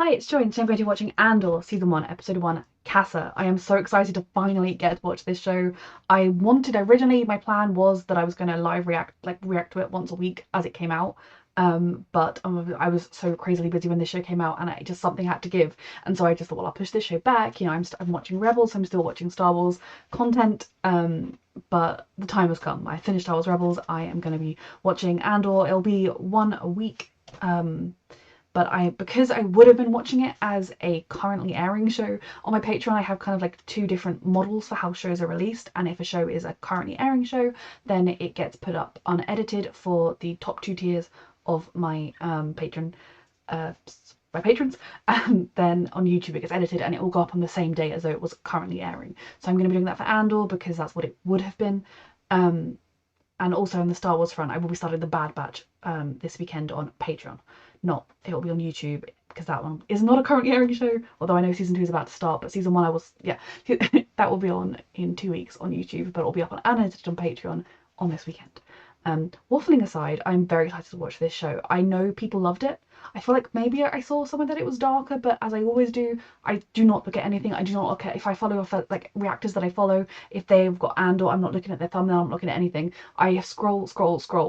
Hi, it's Joy, and today I'm going to be watching Andor, Season 1, Episode 1, Kassa. I am so excited to finally get to watch this show. Originally, my plan was that I was going to react to it once a week as it came out. But I was so crazily busy when this show came out, and something had to give. And so I just thought, well, I'll push this show back. I'm watching Rebels, so I'm still watching Star Wars content. But the time has come. I finished Star Wars Rebels. I am going to be watching Andor. It'll be one a week. Because I would have been watching it as a currently airing show on my Patreon, I have kind of like two different models for how shows are released. And if a show is a currently airing show, then it gets put up unedited for the top two tiers of my my patrons, and then on YouTube it gets edited and it will go up on the same day as though it was currently airing. So I'm going to be doing that for Andor because that's what it would have been. And also on the Star Wars front, I will be starting the Bad Batch this weekend on Patreon. It'll be on YouTube because that one is not a currently airing show, although I know season 2 is about to start, but season 1 that will be on in 2 weeks on YouTube, but it'll be up on unedited on Patreon on this weekend. Waffling aside, I'm very excited to watch this show. I know people loved it. I feel like maybe I saw somewhere that it was darker, but as I always do, I do not look at anything. I do not look at, if I follow like reactors that I follow, if they've got Andor, I'm not looking at their thumbnail, I'm not looking at anything. I scroll.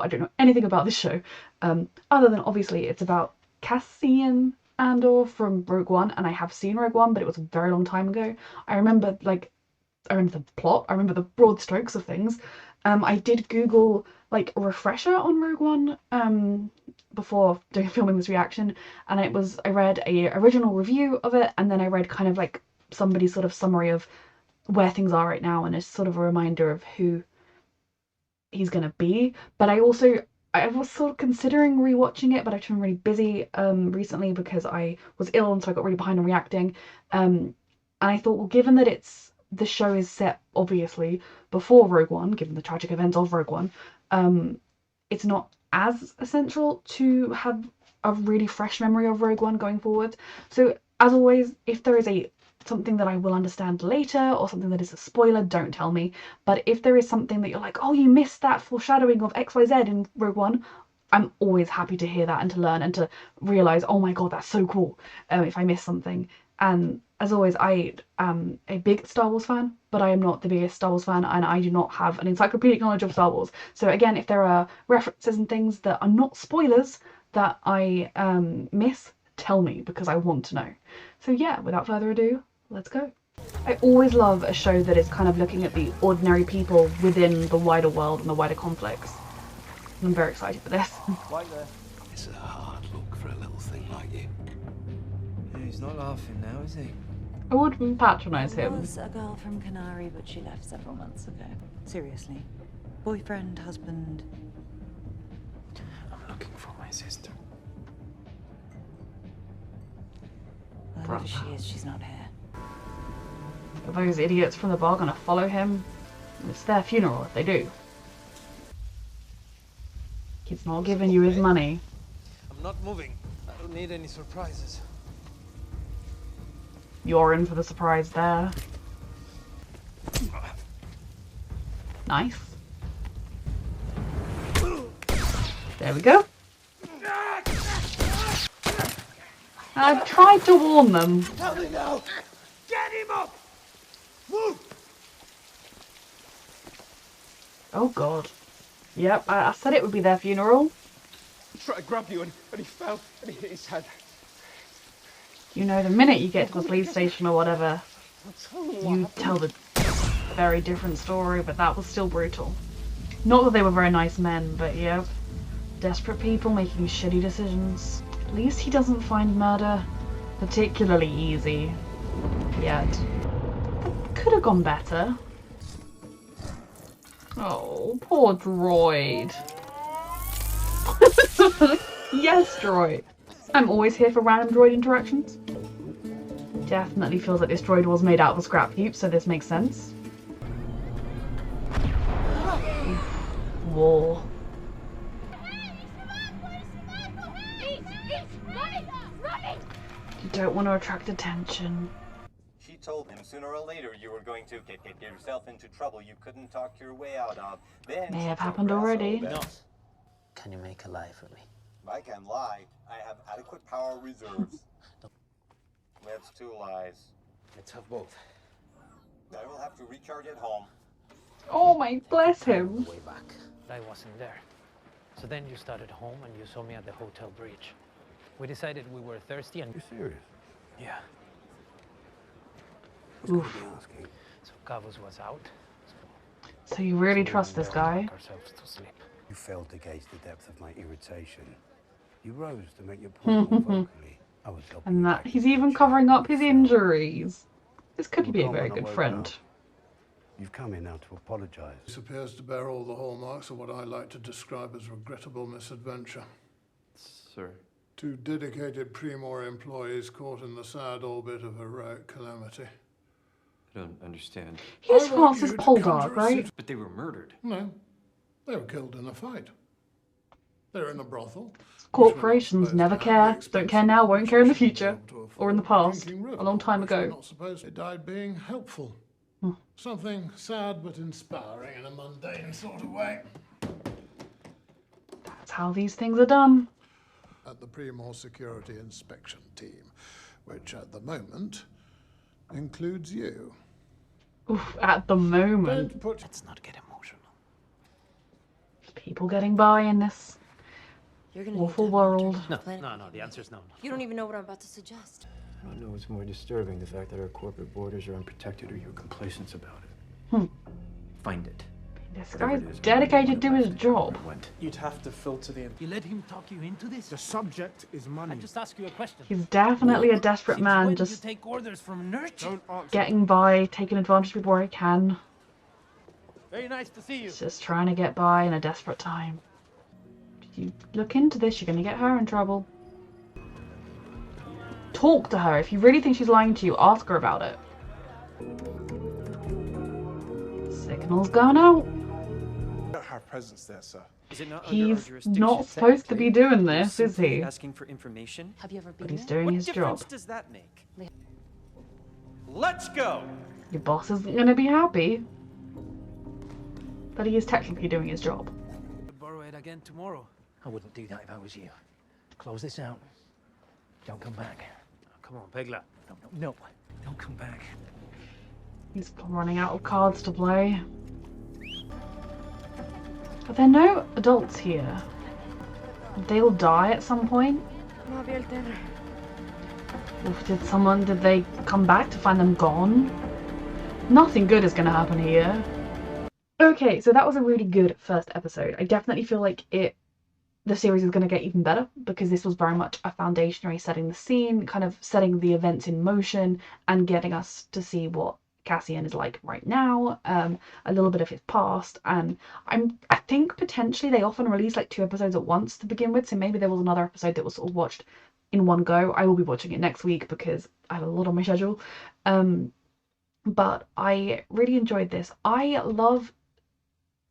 I don't know anything about this show, other than obviously it's about Cassian Andor from Rogue One, and I have seen Rogue One, but it was a very long time ago. I remember the plot, I remember the broad strokes of things. I did Google like a refresher on Rogue One before filming this reaction, and I read a original review of it, and then I read kind of like somebody's sort of summary of where things are right now, and it's sort of a reminder of who he's gonna be. But I was sort of considering rewatching it, but I've been really busy recently because I was ill, and so I got really behind on reacting. And I thought, well, given that the show is set obviously before Rogue One, given the tragic events of Rogue One, it's not as essential to have a really fresh memory of Rogue One going forward. So as always, if there is something that I will understand later or something that is a spoiler, don't tell me. But if there is something that you're like, oh, you missed that foreshadowing of XYZ in Rogue One, I'm always happy to hear that and to learn and to realise, oh my god, that's so cool, if I miss something. And as always, I am a big Star Wars fan, but I am not the biggest Star Wars fan, and I do not have an encyclopedic knowledge of Star Wars. So again, if there are references and things that are not spoilers that I miss, tell me, because I want to know. So yeah, without further ado, let's go. I always love a show that is kind of looking at the ordinary people within the wider world and the wider conflicts. I'm very excited for this. Right there. It's a hard look for a little thing like you. Yeah, he's not laughing now, is he? I wouldn't patronise There him. was a girl from Canary, but she left several months ago. Seriously. Boyfriend, husband. I'm looking for my sister. Whoever she is, she's not here. Are those idiots from the bar gonna follow him? It's their funeral if they do. Kid's not giving you his money. I'm not moving. I don't need any surprises. You're in for the surprise there. Nice. There we go. I tried to warn them. Tell me now! Get him up! Move! Oh god. Yep, I said it would be their funeral. He tried to grab you and he fell and he hit his head. You know, the minute you get to the police station or whatever, you tell the very different story, but that was still brutal. Not that they were very nice men, but yep. Desperate people making shitty decisions. At least he doesn't find murder particularly easy. Yet. Could have gone better. Oh, poor droid. Yes, droid. I'm always here for random droid interactions. Definitely feels like this droid was made out of a scrap heap, so this makes sense. War. You don't want to attract attention. She told him sooner or later you were going to get yourself into trouble you couldn't talk your way out of. Then May have happened already. No. Can you make a lie for me? I can lie. I have adequate power reserves. truths, 2 lies. Let's have both. I will have to recharge at home. Oh my, bless him. Way back. I wasn't there. So then you started home and you saw me at the hotel bridge. We decided we were thirsty and... You're serious? Yeah. Who's gonna be asking? So Cavus was out. So you really trust this guy? Knock ourselves to sleep. You failed to gauge the depth of my irritation. You rose to make your point more vocally. I was helping And you that back he's into even the covering chair up his you fell. injuries. This could You be a were very gone when I good woke friend. up. You've come in now to apologize. This appears to bear all the hallmarks of what I like to describe as regrettable misadventure. Sir. 2 dedicated Primor employees caught in the sad orbit of heroic calamity. I don't understand. He's I want Francis you to Poldark, conjure a right? But they were murdered. No, they were killed in a fight. They're in a brothel. Corporations never care. Don't care now, won't care in the future. Or in the past. Drinking river, A long time which we're ago. not supposed to. They died being helpful. Something sad but inspiring in a mundane sort of way. That's how these things are done. At the Primor Security Inspection Team, which at the moment includes you. Oof, at the moment. Don't put Let's not get emotional. People getting by in this You're gonna awful need to world. No, plan- no, the answer's no. You don't even know what I'm about to suggest. I don't know what's more disturbing, the fact that our corporate borders are unprotected or your complacence about it. Find it. This Whatever guy's it is, dedicated to when his it job. went. You'd have to filter the... You let him talk you into this? The subject is money. I just ask you a question. He's definitely a desperate Since man, when just you take orders from Nurch? Don't answer. getting by, taking advantage of people where he can. Very nice to see you. He's just trying to get by in a desperate time. If you look into this, you're going to get her in trouble. Talk to her. If you really think she's lying to you, ask her about it. Signal's going out. We don't have presence there, sir. Is it not under our He's jurisdiction, not supposed to be technically? doing You're this, is simply he? asking for information? Have you ever been But he's there? doing What his difference job. does that make? Let's go! Your boss isn't going to be happy. But he is technically doing his job. Borrow it again tomorrow. I wouldn't do that if I was you. Close this out. Don't come back. Oh, come on, Pegla. No. Don't come back. He's running out of cards to play. Are there no adults here? They'll die at some point. Oof, did they come back to find them gone? Nothing good is going to happen here. Okay, so that was a really good first episode. I definitely feel like the series is going to get even better because this was very much a foundationary setting the scene, kind of setting the events in motion and getting us to see what Cassian is like right now, a little bit of his past, and I think potentially they often release like 2 episodes at once to begin with, so maybe there was another episode that was sort of watched in one go. I will be watching it next week because I have a lot on my schedule, but I really enjoyed this. I love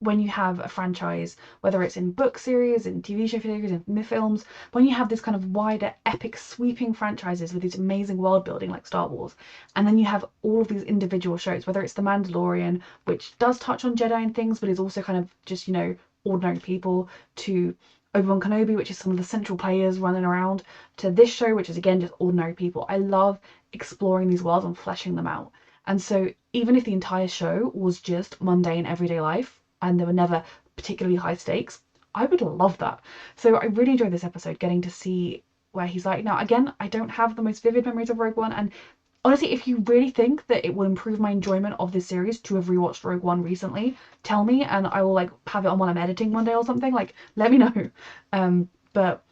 when you have a franchise, whether it's in book series, in TV show series, in films, when you have this kind of wider, epic, sweeping franchises with these amazing world building like Star Wars, and then you have all of these individual shows, whether it's The Mandalorian, which does touch on Jedi and things, but is also kind of just, you know, ordinary people, to Obi-Wan Kenobi, which is some of the central players running around, to this show, which is again just ordinary people. I love exploring these worlds and fleshing them out. And so even if the entire show was just mundane everyday life, and there were never particularly high stakes, I would love that. So I really enjoyed this episode, getting to see where he's like. Now, again, I don't have the most vivid memories of Rogue One, and honestly, if you really think that it will improve my enjoyment of this series to have rewatched Rogue One recently, tell me, and I will like have it on while I'm editing one day or something. Like, let me know. But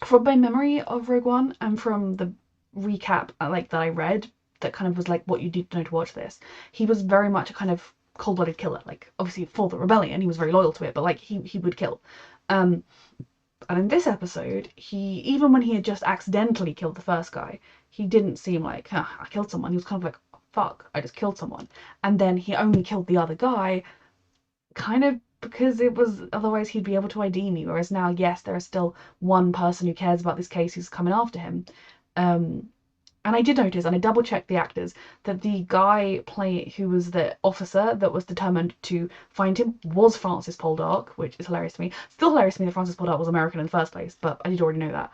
from my memory of Rogue One and from the recap like that I read, that kind of was like what you need to know to watch this, he was very much a kind of cold-blooded killer. Like, obviously for the rebellion he was very loyal to it, but like he would kill. And in this episode, he, even when he had just accidentally killed the first guy, he didn't seem like, I killed someone. He was kind of like, fuck, I just killed someone. And then he only killed the other guy kind of because it was, otherwise he'd be able to ID me. Whereas now, yes, there is still one person who cares about this case who's coming after him. And I did notice, and I double checked the actors, that the guy who was the officer that was determined to find him was Francis Poldark, which is hilarious to me. Still hilarious to me that Francis Poldark was American in the first place, but I did already know that.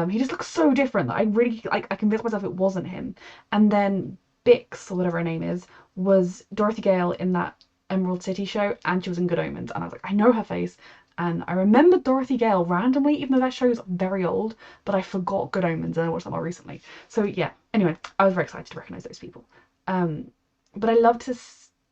He just looks so different that I really, like, I convinced myself it wasn't him. And then Bix, or whatever her name is, was Dorothy Gale in that Emerald City show, and she was in Good Omens. And I was like, I know her face. And I remembered Dorothy Gale randomly, even though that show's very old, but I forgot Good Omens and I watched that more recently. So yeah, anyway, I was very excited to recognise those people. But I love to,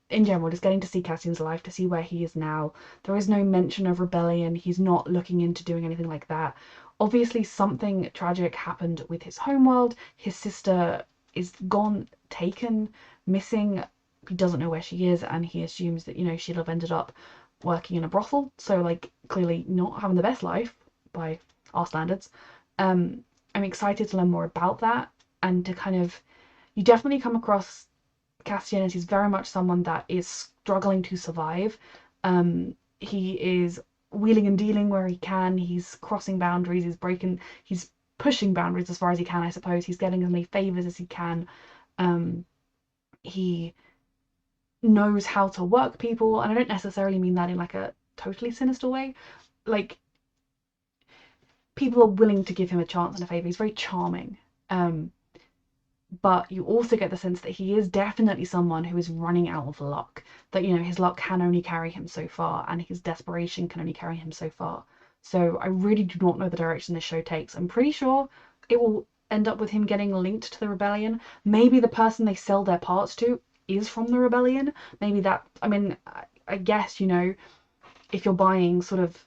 in general, just getting to see Cassian's life, to see where he is now. There is no mention of rebellion. He's not looking into doing anything like that. Obviously, something tragic happened with his homeworld. His sister is gone, taken, missing. He doesn't know where she is, and he assumes that, you know, she'll have ended up working in a brothel. So, like, clearly not having the best life by our standards. I'm excited to learn more about that, and to kind of, you definitely come across Cassian as he's very much someone that is struggling to survive. He is wheeling and dealing where he can. He's crossing boundaries. He's pushing boundaries as far as he can, I suppose. He's getting as many favors as he can. He knows how to work people, and I don't necessarily mean that in like a totally sinister way. Like, people are willing to give him a chance and a favor. He's very charming. But you also get the sense that he is definitely someone who is running out of luck. That, you know, his luck can only carry him so far, and his desperation can only carry him so far. So I really do not know the direction this show takes. I'm pretty sure it will end up with him getting linked to the rebellion. Maybe the person they sell their parts to is from the rebellion. Maybe that, I mean, I guess, you know, if you're buying sort of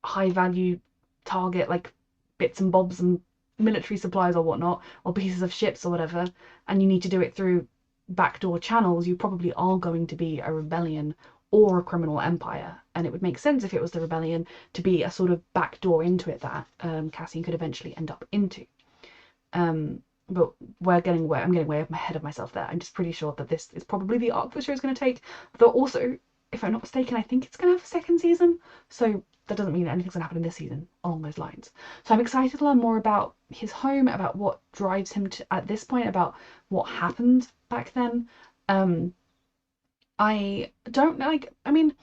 high value target, like bits and bobs and military supplies or whatnot, or pieces of ships or whatever, and you need to do it through backdoor channels, you probably are going to be a rebellion or a criminal empire. And it would make sense if it was the rebellion to be a sort of backdoor into it that Cassian could eventually end up into. But I'm getting way ahead of myself there. I'm just pretty sure that this is probably the arc the show is going to take. Though also, if I'm not mistaken, I think it's going to have a second season. So that doesn't mean that anything's going to happen in this season along those lines. So I'm excited to learn more about his home, about what drives him to, at this point, about what happened back then. I don't like, I mean,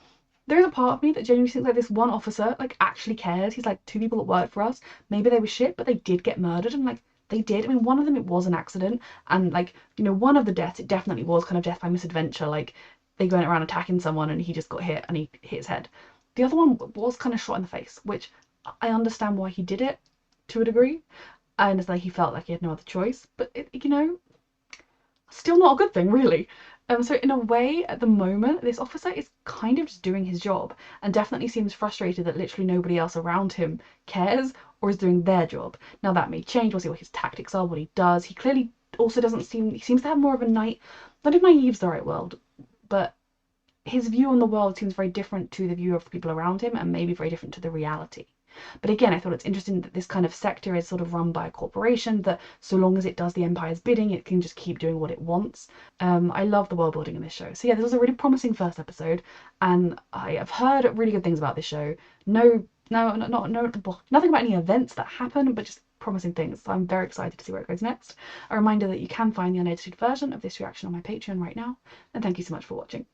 there's a part of me that genuinely thinks like this one officer like actually cares. He's like, two people that worked for us, maybe they were shit, but they did get murdered, and like, they did. I mean, one of them, it was an accident, and like, you know, one of the deaths, it definitely was kind of death by misadventure. Like, they went around attacking someone and he just got hit and he hit his head. The other one was kind of shot in the face, which I understand why he did it to a degree. I understand he felt like he had no other choice, but it, you know, still not a good thing, really. So in a way, at the moment, this officer is kind of just doing his job, and definitely seems frustrated that literally nobody else around him cares or is doing their job. Now that may change. We'll see what his tactics are, what he does. He clearly also he seems to have more of a not if naive's the right word, but his view on the world seems very different to the view of people around him, and maybe very different to the reality. But again, I thought it's interesting that this kind of sector is sort of run by a corporation that, so long as it does the Empire's bidding, it can just keep doing what it wants. I love the world building in this show. So yeah, this was a really promising first episode, and I have heard really good things about this show. Nothing about any events that happen, but just promising things. So I'm very excited to see where it goes next. A reminder that you can find the unedited version of this reaction on my Patreon right now, and thank you so much for watching.